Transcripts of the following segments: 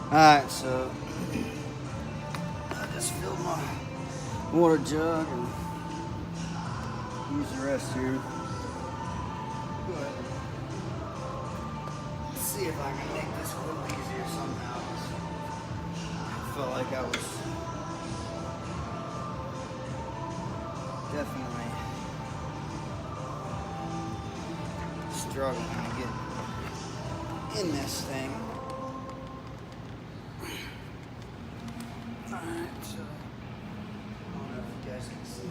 Alright, so I just filled my water jug and use the rest here. But let's see if I can make this a little easier somehow. I felt like I was definitely struggling to get in this thing. Alright, so I don't know if you guys can see.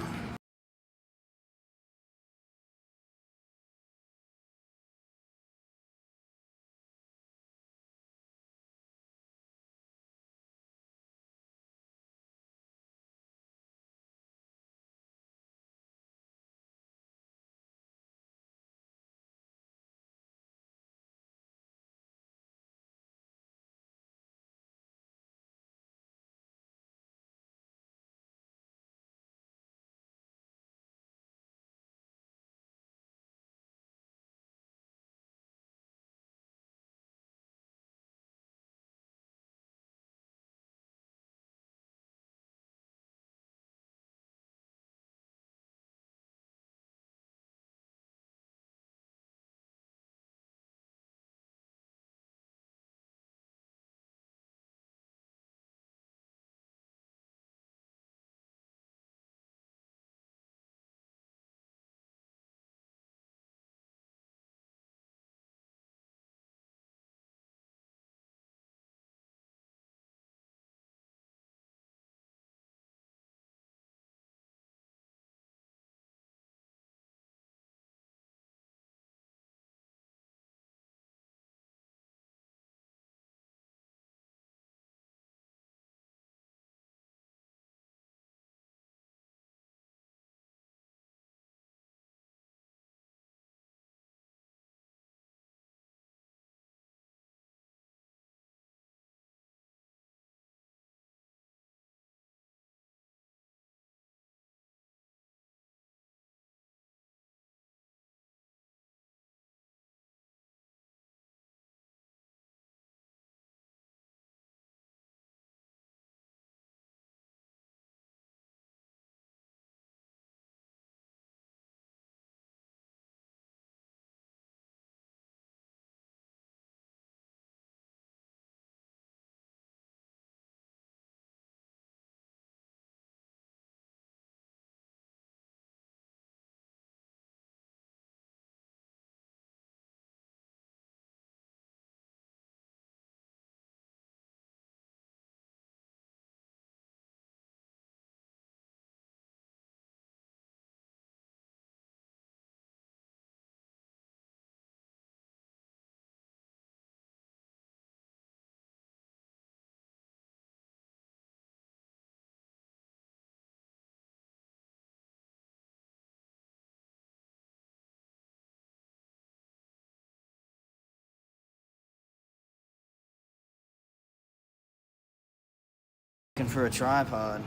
Looking for a tripod.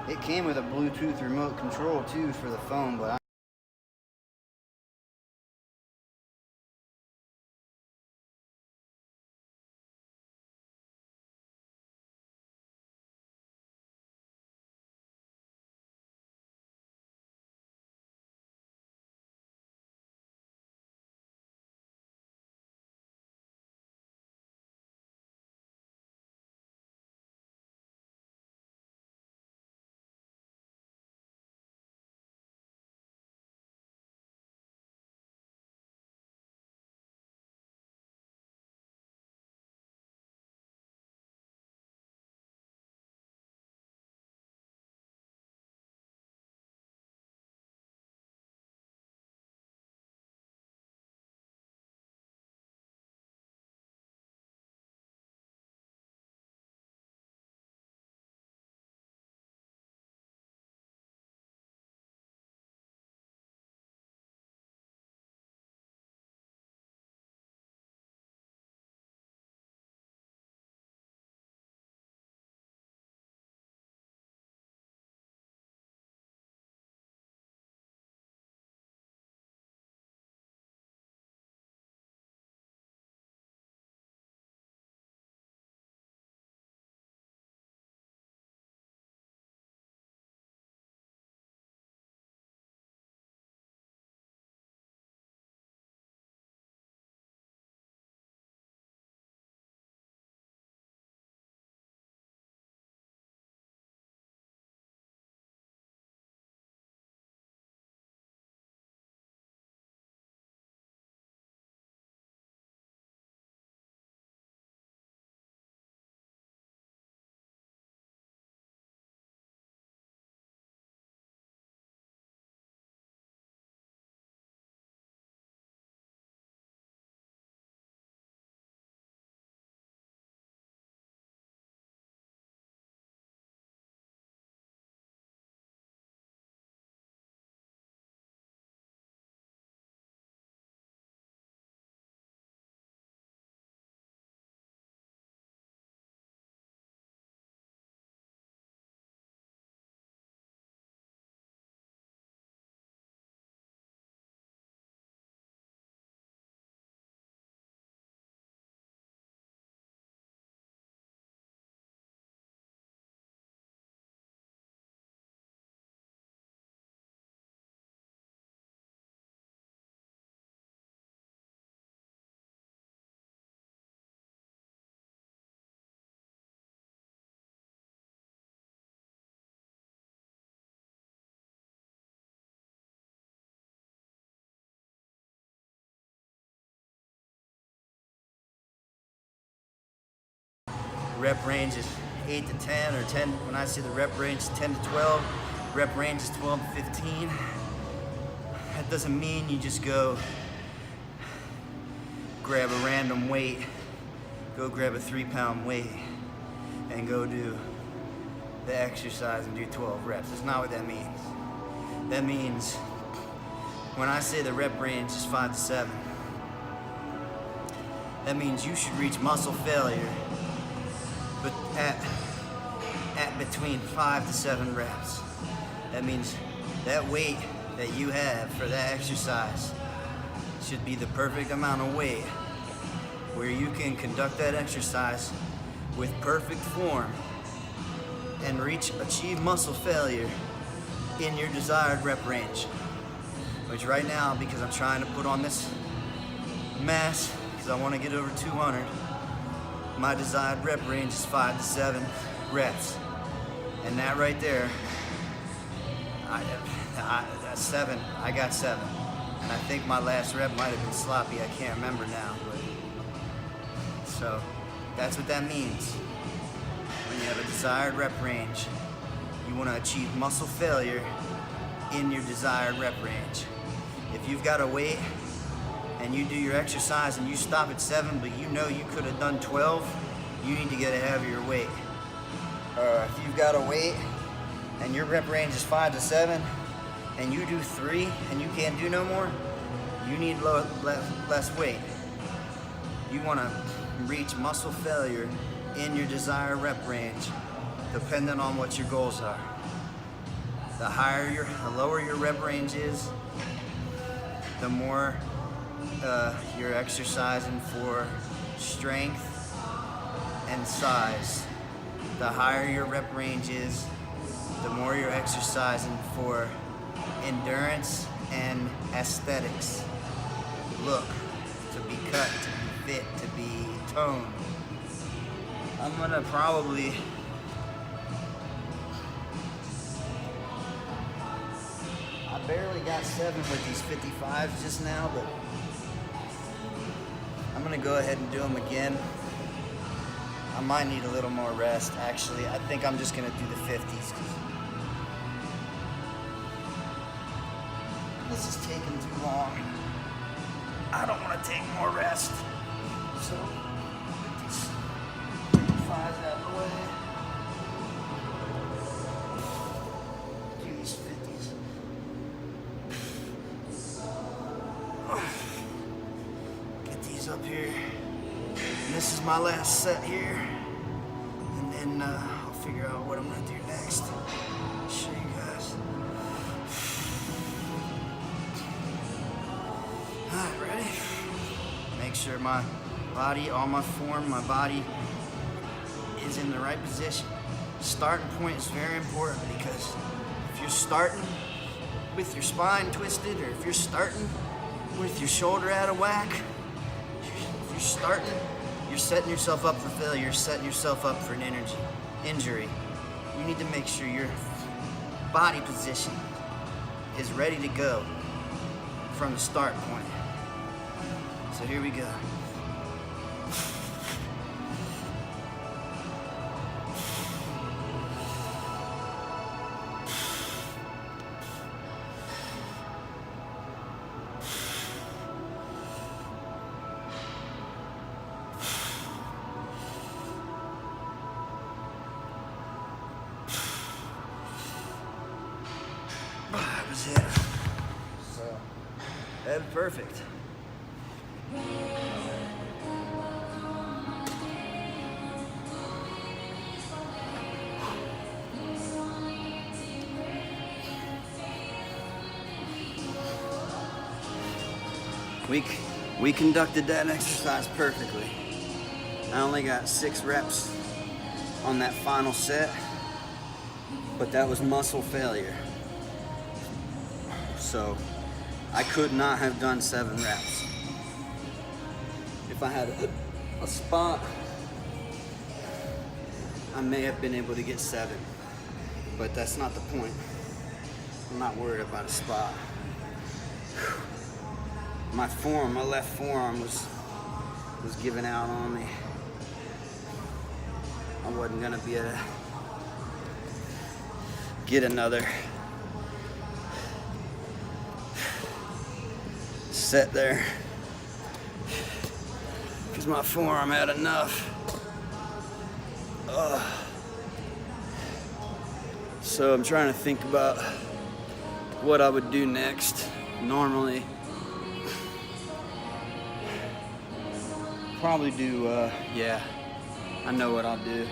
It came with a Bluetooth remote control too for the phone, but rep range is 8 to 10, or 10, when I say the rep range is 10 to 12, rep range is 12 to 15. That doesn't mean you just go grab a random weight, go grab a 3-pound weight and go do the exercise and do 12 reps. That's not what that means. That means when I say the rep range is 5 to 7, that means you should reach muscle failure but at between 5 to 7 reps. That means that weight that you have for that exercise should be the perfect amount of weight where you can conduct that exercise with perfect form and achieve muscle failure in your desired rep range. Which right now, because I'm trying to put on this mass, because I want to get over 200, my desired rep range is 5 to 7 reps. And that right there, that's 7. I got 7. And I think my last rep might have been sloppy. I can't remember now. But, so that's what that means. When you have a desired rep range, you want to achieve muscle failure in your desired rep range. If you've got a weight and you do your exercise and you stop at 7, but you know you could have done 12, you need to get a heavier weight. If you've got a weight and your rep range is 5 to 7 and you do 3 and you can't do no more, you need less weight. You want to reach muscle failure in your desired rep range, depending on what your goals are. The lower your rep range is, the more you're exercising for strength and size. The higher your rep range is, the more you're exercising for endurance and aesthetics. Look, to be cut, to be fit, to be toned. I'm gonna probably I barely got 7 with these 55s just now, but I'm gonna go ahead and do them again. I might need a little more rest, actually. I think I'm just gonna do the 50s. This is taking too long. I don't want to take more rest. So, put these 55s out of the way. Do these 50s. Get these up here. And this is my last set here. And then I'll figure out what I'm going to do next. Show you guys. Alright, ready? Make sure my body, all my form, my body is in the right position. Starting point is very important, because if you're starting with your spine twisted, or if you're starting with your shoulder out of whack, if you're starting, you're setting yourself up for failure, you're setting yourself up for an injury. You need to make sure your body position is ready to go from the start point. So here we go. That was it. So, that's perfect. We conducted that exercise perfectly. I only got 6 reps on that final set, but that was muscle failure. So I could not have done 7 reps. If I had a spot, I may have been able to get 7, but that's not the point. I'm not worried about a spot. My left forearm was giving out on me. I wasn't gonna be able to get another set there because my forearm had enough. So I'm trying to think about what I would do next. Normally, probably do, yeah, I know what I'll do.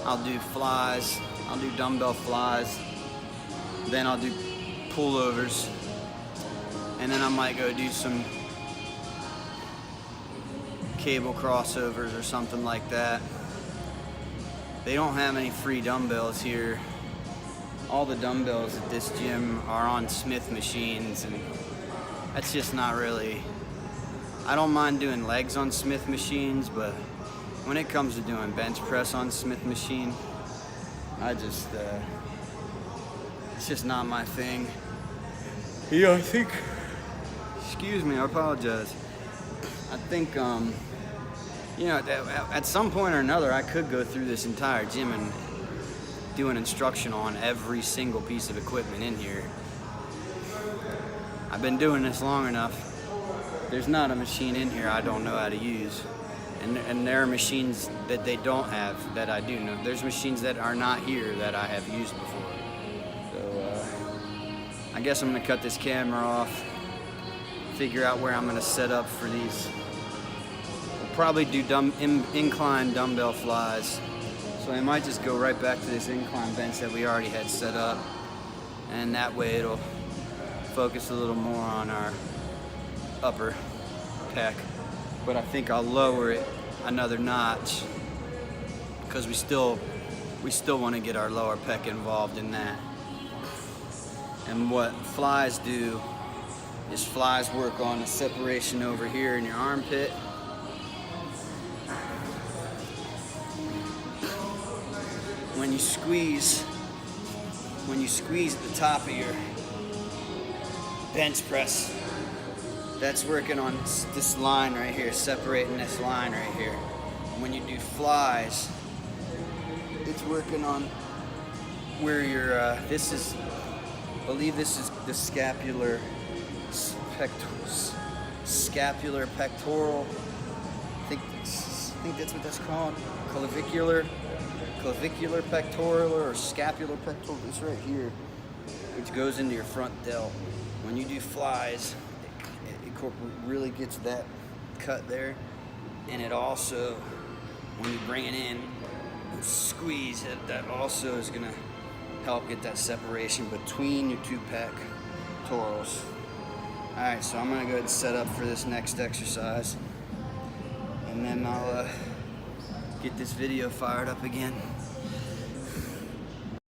I'll do flies, I'll do dumbbell flies, then I'll do pullovers, and then I might go do some cable crossovers or something like that. They don't have any free dumbbells here. All the dumbbells at this gym are on Smith machines, and that's just not really, I don't mind doing legs on Smith machines, but when it comes to doing bench press on Smith machine, I just, it's just not my thing. Yeah, I think, excuse me, I apologize. I think, you know, at some point or another, I could go through this entire gym and do an instruction on every single piece of equipment in here. I've been doing this long enough. There's not a machine in here I don't know how to use. And there are machines that they don't have that I do know. There's machines that are not here that I have used before. So I guess I'm gonna cut this camera off, figure out where I'm gonna set up for these. We'll probably do incline dumbbell flies. So I might just go right back to this incline bench that we already had set up, and that way it'll focus a little more on our upper pec. But I think I'll lower it another notch because we still want to get our lower pec involved in that. And what flies do is flies work on the separation over here in your armpit. When you squeeze at the top of your bench press, that's working on this line right here, separating this line right here. When you do flies, it's working on where your, I believe this is the scapular pectoral, I think that's what that's called, clavicular pectoral or scapular pectoral. It's right here, which goes into your front delt. When you do flies, it really gets that cut there, and it also, when you bring it in and squeeze it, that also is gonna help get that separation between your two pectorals. All right, so I'm gonna go ahead and set up for this next exercise, and then I'll get this video fired up again.